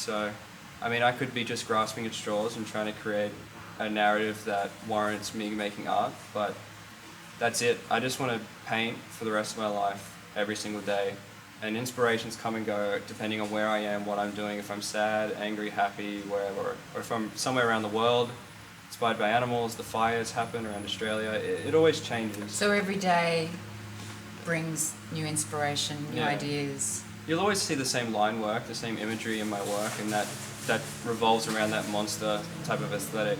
So, I mean, I could be just grasping at straws and trying to create a narrative that warrants me making art, but that's it. I just want to paint for the rest of my life, every single day. And inspirations come and go depending on where I am, what I'm doing, if I'm sad, angry, happy, wherever, or if I'm somewhere around the world, inspired by animals, the fires happen around Australia. It always changes. So every day brings new inspiration, new ideas. You'll always see the same line work, the same imagery in my work, and that revolves around that monster type of aesthetic.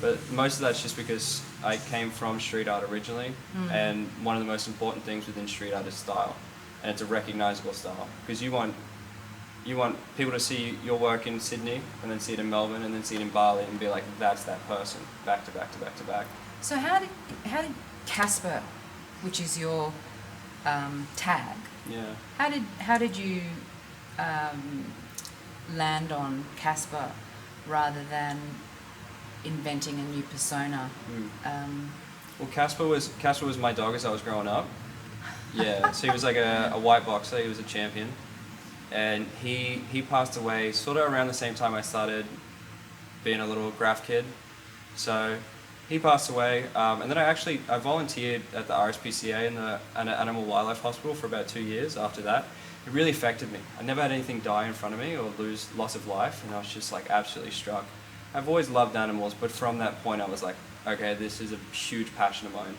But most of that's just because I came from street art originally, and one of the most important things within street art is style, and it's a recognizable style, because you want people to see your work in Sydney and then see it in Melbourne and then see it in Bali and be like, that's that person, back to back to back to back. So how did Kasper, which is your tag, how did you land on Kasper rather than inventing a new persona? Well, Kasper was my dog as I was growing up. Yeah, so he was like a white boxer. He was a champion, and he passed away sort of around the same time I started being a little graph kid. So he passed away, and then I volunteered at the RSPCA in the Animal Wildlife Hospital for about 2 years after that. It really affected me. I never had anything die in front of me or lose loss of life, and I was just like absolutely struck. I've always loved animals, but from that point I was like, okay, this is a huge passion of mine.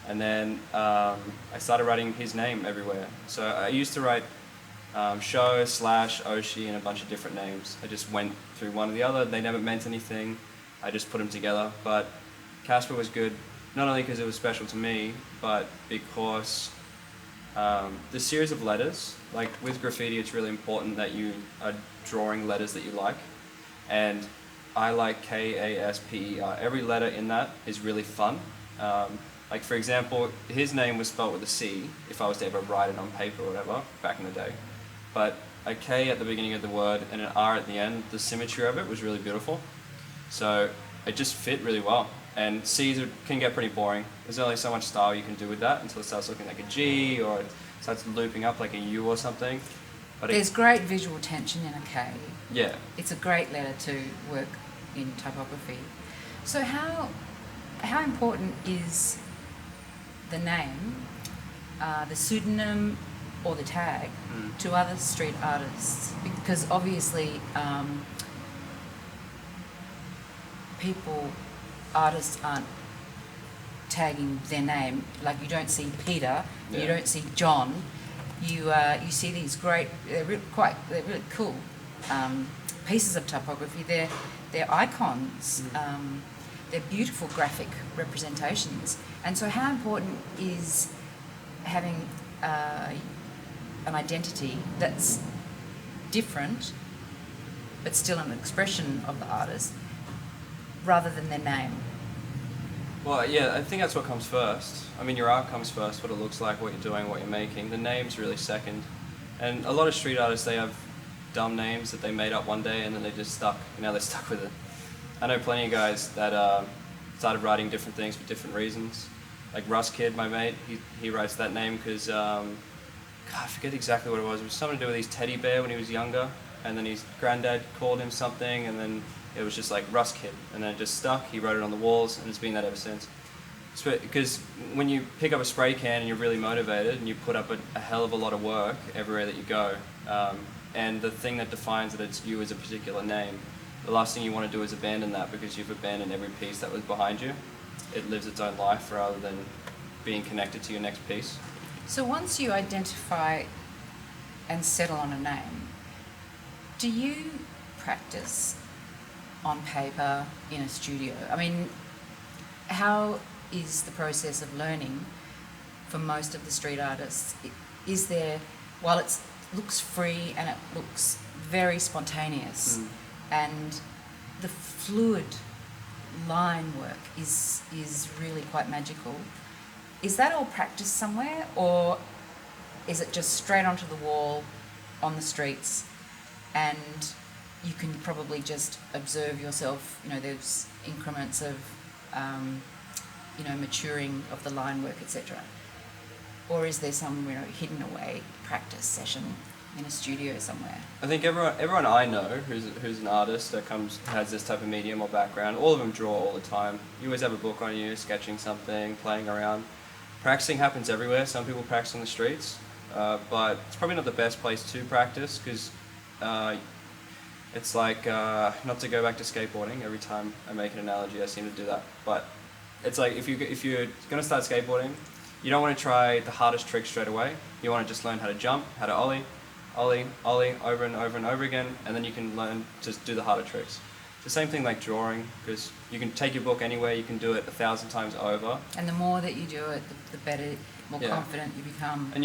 And then I started writing his name everywhere. So I used to write Show, Slash, Oshi, and a bunch of different names. I just went through one or the other. They never meant anything. I just put them together. But Kasper was good, not only because it was special to me, but because the series of letters, like with graffiti, it's really important that you are drawing letters that you like. And I like Kasper. Every letter in that is really fun. Like for example, his name was spelled with a C, if I was to ever write it on paper or whatever, back in the day. But a K at the beginning of the word and an R at the end, the symmetry of it was really beautiful. So it just fit really well. And C's can get pretty boring. There's only so much style you can do with that until it starts looking like a G or it starts looping up like a U or something. But there's great visual tension in a K. Yeah. It's a great letter to work in typography. So how important is the name, the pseudonym or the tag to other street artists? Because obviously artists aren't tagging their name. Like you don't see Peter, you don't see John. You see these great, they're really cool pieces of typography. They're icons. They're beautiful graphic representations. And so how important is having an identity that's different but still an expression of the artist rather than their name? Well, yeah, I think that's what comes first. I mean, your art comes first, what it looks like, what you're doing, what you're making. The name's really second. And a lot of street artists, they have dumb names that they made up one day and then they just stuck. And now they're stuck with it. I know plenty of guys that started writing different things for different reasons. Like Russ Kid, my mate, he writes that name because, I forget exactly what it was. It was something to do with his teddy bear when he was younger. And then his granddad called him something and then it was just like Russ Kid, and then it just stuck. He wrote it on the walls, and it's been that ever since. Because when you pick up a spray can and you're really motivated, and you put up a hell of a lot of work everywhere that you go, and the thing that defines that it's you is a particular name, the last thing you want to do is abandon that because you've abandoned every piece that was behind you. It lives its own life rather than being connected to your next piece. So once you identify and settle on a name, do you practice on paper, in a studio? I mean, how is the process of learning for most of the street artists? Is there, while it looks free and it looks very spontaneous, and the fluid line work is really quite magical, is that all practiced somewhere, or is it just straight onto the wall on the streets and you can probably just observe yourself, there's increments of, maturing of the line work, etc.? Or is there some, hidden away practice session? in a studio somewhere? I think everyone I know who's an artist that has this type of medium or background, all of them draw all the time. You always have a book on you, sketching something, playing around. Practicing happens everywhere. Some people practice on the streets, but it's probably not the best place to practice because it's like, not to go back to skateboarding. Every time I make an analogy, I seem to do that. But it's like if you're going to start skateboarding, you don't want to try the hardest trick straight away. You want to just learn how to jump, how to ollie, over and over and over again, and then you can learn to do the harder tricks. It's the same thing like drawing, because you can take your book anywhere, you can do it 1,000 times over. And the more that you do it, the better, more Yeah. confident you become. And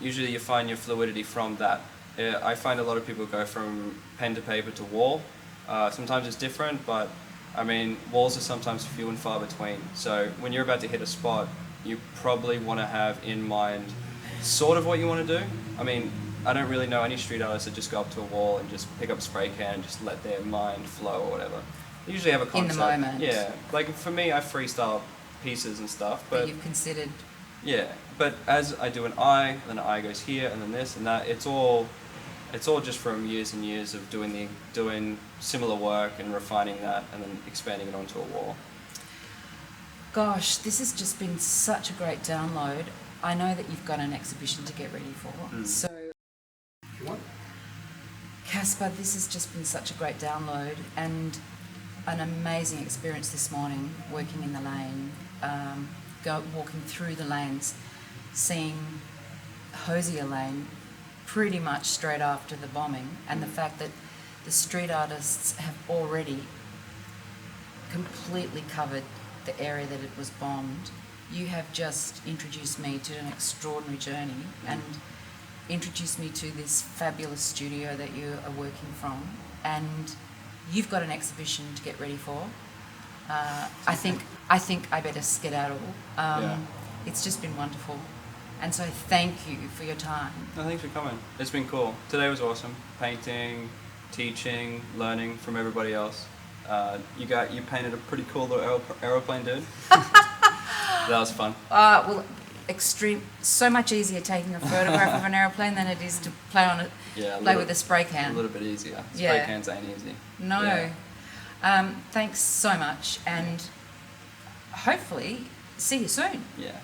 usually you find your fluidity from that. I find a lot of people go from pen to paper to wall. Sometimes it's different, but I mean, walls are sometimes few and far between. So when you're about to hit a spot, you probably want to have in mind sort of what you want to do. I mean, I don't really know any street artists that just go up to a wall and just pick up a spray can and just let their mind flow or whatever. They usually have a concept. In the moment. Yeah. Like for me, I freestyle pieces and stuff, but you've considered. yeah. But as I do an eye, then an eye goes here, and then this and that. It's all just from years and years of doing similar work and refining that, and then expanding it onto a wall. Gosh, this has just been such a great download. I know that you've got an exhibition to get ready for. So, Kasper, this has just been such a great download and an amazing experience this morning, working in the lane, walking through the lanes, seeing Hosier Lane pretty much straight after the bombing, and the fact that the street artists have already completely covered the area that it was bombed. You have just introduced me to an extraordinary journey and introduced me to this fabulous studio that you are working from, and you've got an exhibition to get ready for. I think I better skedaddle. It's just been wonderful, and so thank you for your time. No, thanks for coming. It's been cool. Today was awesome. Painting, teaching, learning from everybody else. You painted a pretty cool little aeroplane, dude. That was fun. Well, so much easier taking a photograph of an aeroplane than it is to play with a spray can. A little bit easier. Spray cans ain't easy. No. Yeah. Thanks so much, and hopefully see you soon. Yeah.